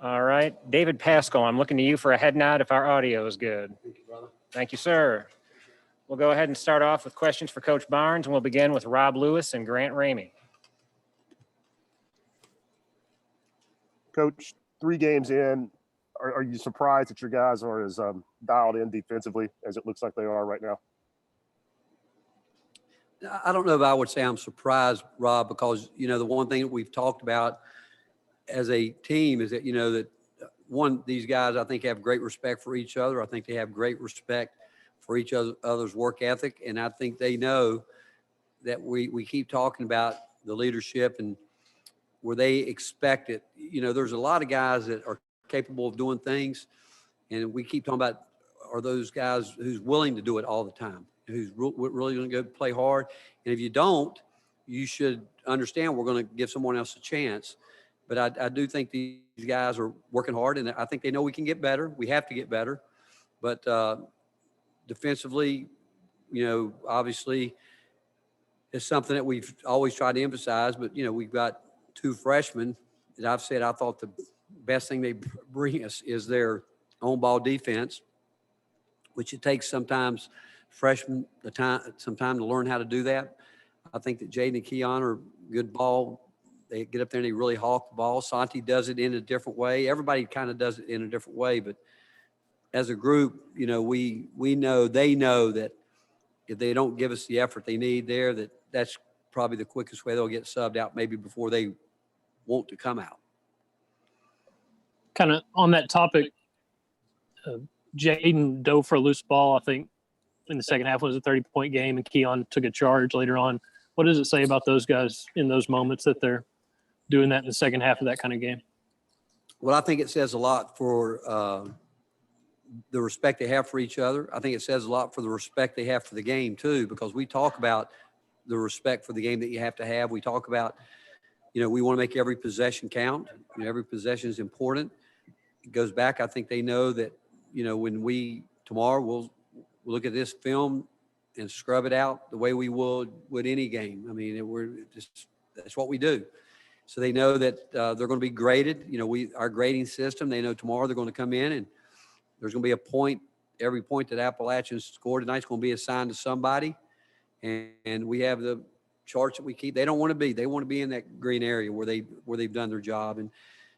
All right. David Pascal, I'm looking to you for a head nod if our audio is good. Thank you, brother. Thank you, sir. We'll go ahead and start off with questions for Coach Barnes, and we'll begin with Rob Lewis and Grant Ramey. Coach, 3 games in, are you surprised that your guys are as dialed in defensively as it looks like they are right now? I don't know if I would say I'm surprised, Rob, because, the one thing that we've talked about as a team is that, these guys, I think, have great respect for each other. I think they have great respect for each other's work ethic. And I think they know that we keep talking about the leadership and where they expect it. There's a lot of guys that are capable of doing things. And we keep talking about are those guys who's willing to do it all the time, who's really going to go play hard. And if you don't, you should understand we're going to give someone else a chance. But I do think these guys are working hard, and I think they know we can get better. We have to get better. But defensively, obviously it's something that we've always tried to emphasize. But, we've got 2 freshmen that I've said I thought the best thing they bring us is their own ball defense, which it takes sometimes freshmen some time to learn how to do that. I think that Jaden and Keon are good ball. They get up there and they really hawk the ball. Santi does it in a different way. Everybody kind of does it in a different way. But as a group, we know, they know that if they don't give us the effort they need there, that's probably the quickest way they'll get subbed out, maybe before they want to come out. Kind of on that topic, Jaden dove for a loose ball, I think, in the second half. Was a 30-point game, and Keon took a charge later on. What does it say about those guys in those moments that they're doing that in the second half of that kind of game? Well, I think it says a lot for the respect they have for each other. I think it says a lot for the respect they have for the game, too, because we talk about the respect for the game that you have to have. We talk about, we want to make every possession count. Every possession is important. It goes back. I think they know that, when tomorrow we'll look at this film and scrub it out the way we would any game. I mean, that's what we do. So they know that they're going to be graded. Our grading system, they know tomorrow they're going to come in and there's going to be a point. Every point that Appalachian scored tonight is going to be assigned to somebody. And we have the charts that we keep. They don't want to be. They want to be in that green area where they've done their job.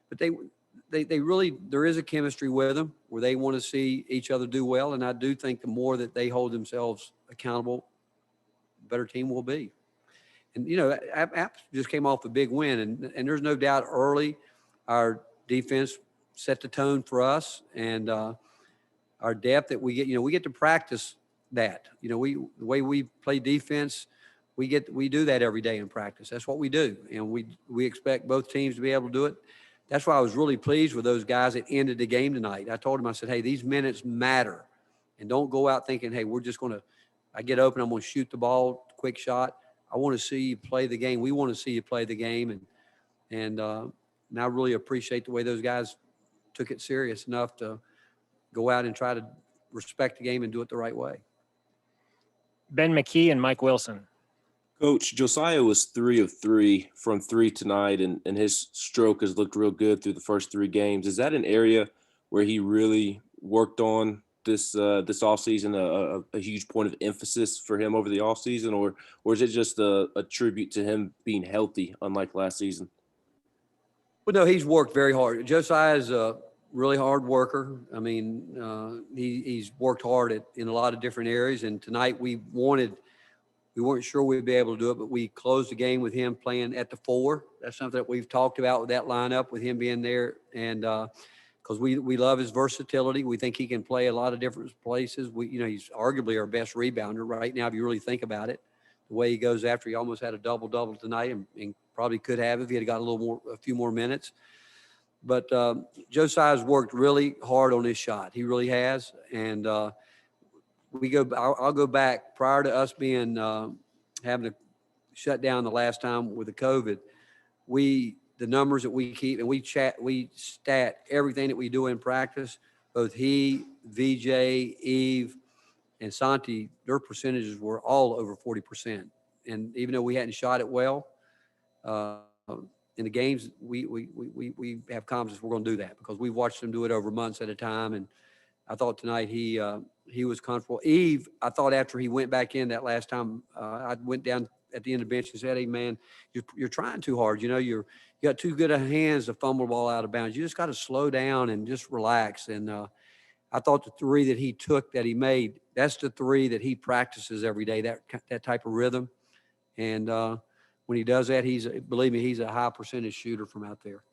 But they really, there is a chemistry with them where they want to see each other do well. And I do think the more that they hold themselves accountable, the better team will be. And, App just came off a big win. And there's no doubt early our defense set the tone for us. And our depth that we get to practice that. The way we play defense, we do that every day in practice. That's what we do. And we expect both teams to be able to do it. That's why I was really pleased with those guys that ended the game tonight. I told them, I said, hey, these minutes matter. And don't go out thinking, hey, I get open, I'm going to shoot the ball, quick shot. I want to see you play the game. We want to see you play the game. And I really appreciate the way those guys took it serious enough to go out and try to respect the game and do it the right way. Ben McKee and Mike Wilson. Coach, Josiah was 3 of 3 from 3 tonight, and his stroke has looked real good through the first 3 games. Is that an area where he really worked on this offseason, a huge point of emphasis for him over the offseason, or is it just a tribute to him being healthy, unlike last season? Well, no, he's worked very hard. Josiah is a really hard worker. I mean, he's worked hard in a lot of different areas, and tonight we weren't sure we'd be able to do it, but we closed the game with him playing at the 4. That's something that we've talked about with that lineup, with him being there. And because we love his versatility. We think he can play a lot of different places. He's arguably our best rebounder right now, if you really think about it. The way he goes after, he almost had a double-double tonight and probably could have if he had got a few more minutes. But Josiah's worked really hard on his shot. He really has. And I'll go back prior to us being having to shut down the last time with the COVID. The numbers that we keep and we stat everything that we do in practice. Both he, VJ, Eve, and Santi, their percentages were all over 40%. And even though we hadn't shot it well, in the games, we have confidence we're going to do that because we've watched him do it over months at a time. And I thought tonight he was comfortable. Eve, I thought after he went back in that last time, I went down at the end of the bench and said, "Hey man, you're trying too hard. You know, you got too good of hands to fumble the ball out of bounds. You just got to slow down and just relax." And I thought the three that he took, that he made, that's the three that he practices every day. That type of rhythm. And when he does that, believe me, he's a high percentage shooter from out there.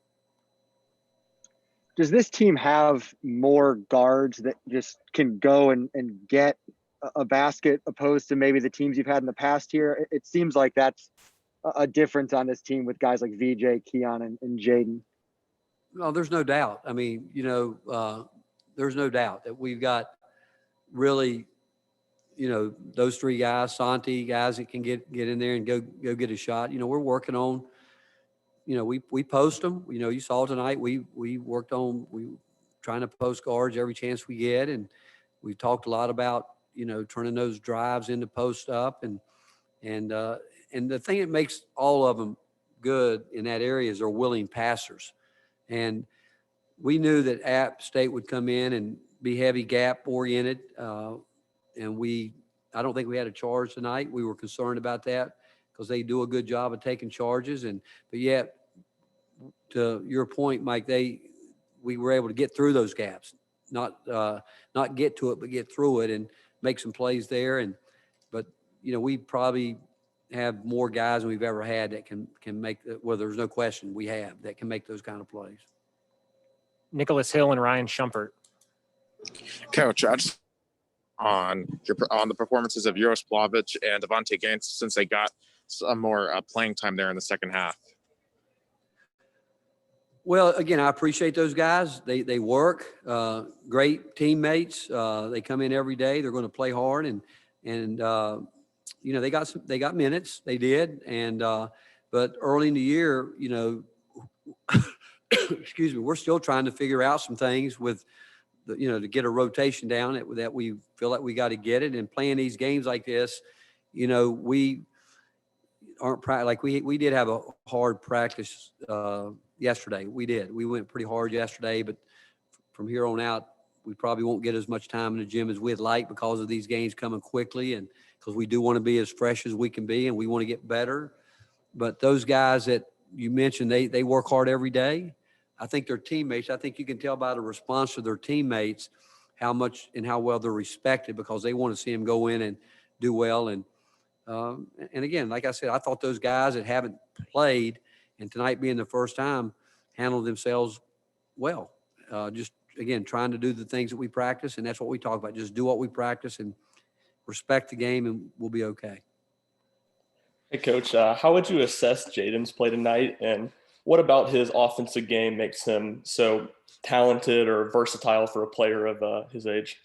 Does this team have more guards that just can go and get a basket opposed to maybe the teams you've had in the past here? It seems like that's a difference on this team with guys like VJ, Keon, and Jaden. No, there's no doubt. I mean, there's no doubt that we've got really, those three guys, Santi, guys that can get in there and go get a shot. We're working on, we post them. You saw tonight, we worked on, trying to post guards every chance we get. And we talked a lot about, turning those drives into post up. And the thing that makes all of them good in that area is they're willing passers. And we knew that App State would come in and be heavy gap oriented. And I don't think we had a charge tonight. We were concerned about that because they do a good job of taking charges. But yet, to your point, Mike, we were able to get through those gaps, not get to it, but get through it and make some plays there. But we probably have more guys than we've ever had that can make. Well, there's no question we have that can make those kind of plays. Nicholas Hill and Ryan Shumpert. Coach, I just on the performances of Uros Plavich and Devontae Gaines since they got some more playing time there in the second half. Well, again, I appreciate those guys. They work, great teammates. They come in every day. They're going to play hard, and they got minutes. They did, but early in the year, excuse me, we're still trying to figure out some things with to get a rotation down that we feel like we got to get it. And playing these games like this, we aren't like we did have a hard practice yesterday. We did. We went pretty hard yesterday, but from here on out, we probably won't get as much time in the gym as we'd like because of these games coming quickly and because we do want to be as fresh as we can be and we want to get better. But those guys that you mentioned, they work hard every day. I think their teammates, I think you can tell by the response to their teammates how much and how well they're respected because they want to see them go in and do well. And again, like I said, I thought those guys that haven't played and tonight being the first time handled themselves well. Just, again, trying to do the things that we practice, and that's what we talk about. Just do what we practice and respect the game, and we'll be okay. Hey, Coach, how would you assess Jaden's play tonight, and what about his offensive game makes him so talented or versatile for a player of his age?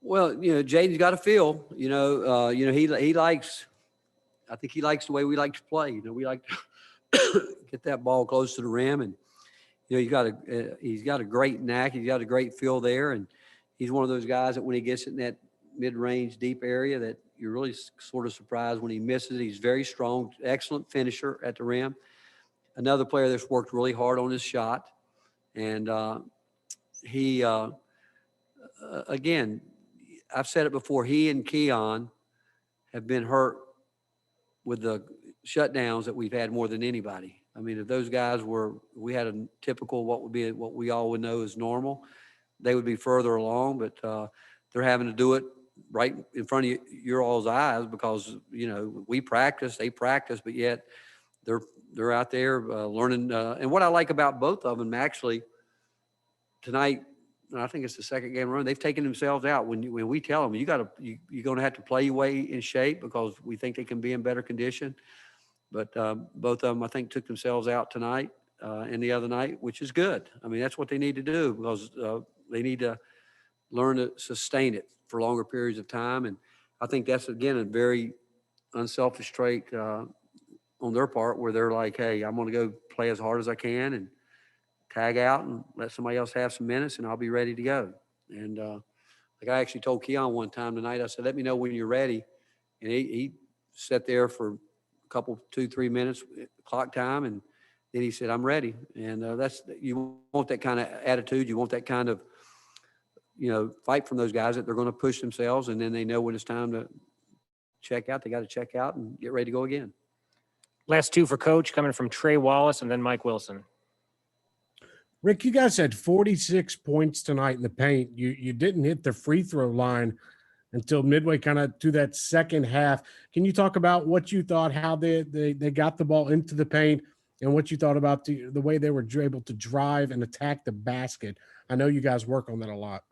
Well, Jaden's got a feel. He likes. I think he likes the way we like to play. We like to get that ball close to the rim, and he's got a great knack. He's got a great feel there, and he's one of those guys that when he gets in that mid-range deep area that you're really sort of surprised when he misses. He's very strong, excellent finisher at the rim. Another player that's worked really hard on his shot, and he again, I've said it before. He and Keon have been hurt with the shutdowns that we've had more than anybody. I mean, if those guys we had a typical what we all would know is normal, they would be further along. But they're having to do it right in front of your all's eyes because we practice, they practice, but yet they're out there learning. And what I like about both of them actually tonight, and I think it's the second game run, they've taken themselves out. When we tell them you're going to have to play your way in shape because we think they can be in better condition. But both of them, I think, took themselves out tonight and the other night, which is good. I mean, that's what they need to do because they need to learn to sustain it for longer periods of time. And I think that's, again, a very unselfish trait on their part where they're like, hey, I'm going to go play as hard as I can and tag out and let somebody else have some minutes and I'll be ready to go. And like I actually told Keon one time tonight, I said, let me know when you're ready. And he sat there for a couple, 2-3 minutes clock time. And then he said, I'm ready. And you want that kind of attitude. You want that kind of, fight from those guys that they're going to push themselves. And then they know when it's time to check out, they got to check out and get ready to go again. Last two for Coach, coming from Trey Wallace and then Mike Wilson. Rick, you guys had 46 points tonight in the paint. You didn't hit the free throw line until midway kind of to that second half. Can you talk about what you thought, how they got the ball into the paint, and what you thought about the way they were able to drive and attack the basket? I know you guys work on that a lot.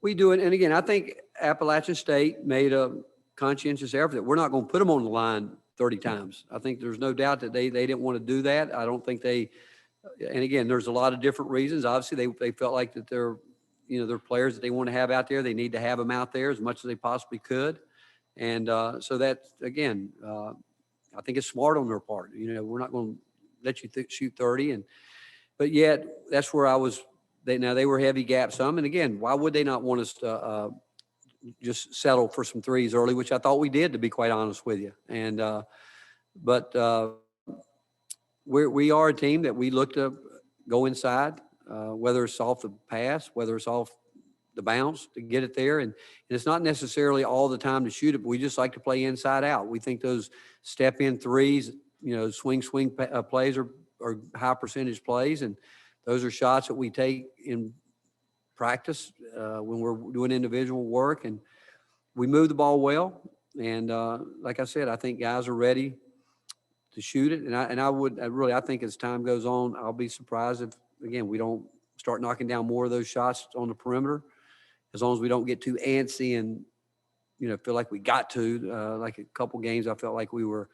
We do it. And again, I think Appalachian State made a conscientious effort that we're not going to put them on the line 30 times. I think there's no doubt that they didn't want to do that. I don't think and again, there's a lot of different reasons. Obviously, they felt like that they're players that they want to have out there. They need to have them out there as much as they possibly could. And so that, again, I think it's smart on their part. We're not going to let you shoot 30. But yet, that's where I was. They were heavy gap some. And again, why would they not want us to just settle for some threes early, which I thought we did, to be quite honest with you. And we are a team that we look to go inside, whether it's off the pass, whether it's off the bounce to get it there. And it's not necessarily all the time to shoot it, but we just like to play inside out. We think those step in threes, swing plays are high percentage plays. And those are shots that we take in practice when we're doing individual work, and we move the ball well. And like I said, I think guys are ready to shoot it. And I think as time goes on, I'll be surprised if, again, we don't start knocking down more of those shots on the perimeter, as long as we don't get too antsy and, feel like we got to, like a couple games, I felt like we were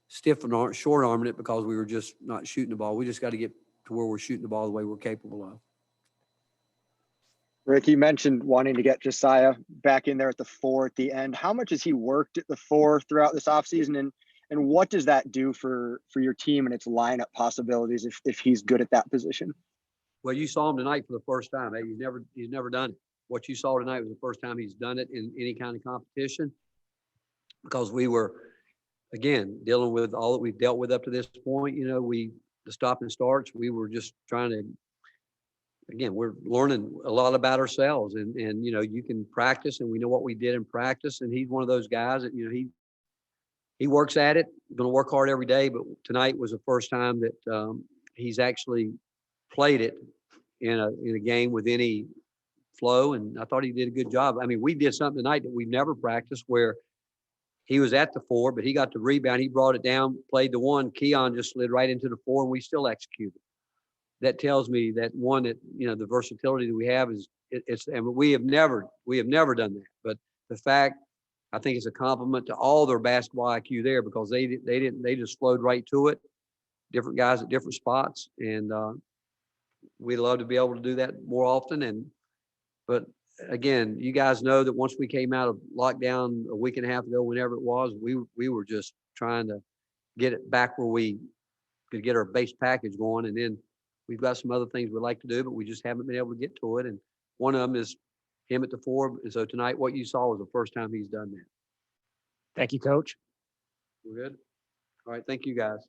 stiff and short-arming it because we were just not shooting the ball. We just got to get to where we're shooting the ball the way we're capable of. Rick, you mentioned wanting to get Josiah back in there at the 4 at the end. How much has he worked at the 4 throughout this offseason, and what does that do for your team and its lineup possibilities if he's good at that position? Well, you saw him tonight for the first time. He's never done it. What you saw tonight was the first time he's done it in any kind of competition, because we were, again, dealing with all that we've dealt with up to this point. The stop and starts, we were just trying to, again, we're learning a lot about ourselves, and you can practice, and we know what we did in practice. And he's one of those guys that, he works at it, going to work hard every day. But tonight was the first time that he's actually played it in a game with any flow. And I thought he did a good job. I mean, we did something tonight that we've never practiced, where he was at the 4, but he got the rebound. He brought it down, played the 1. Keon just slid right into the 4, and we still executed. That tells me that, one, that, the versatility that we have and we have never done that. But the fact, I think, is a compliment to all their basketball IQ there, because they just flowed right to it. Different guys at different spots. And we'd love to be able to do that more often. But again, you guys know that once we came out of lockdown a week and a half ago, whenever it was, we were just trying to get it back where we could get our base package going. And then we've got some other things we'd like to do, but we just haven't been able to get to it. And one of them is him at the 4. And so tonight, what you saw was the first time he's done that. Thank you, Coach. We're good? All right. Thank you, guys.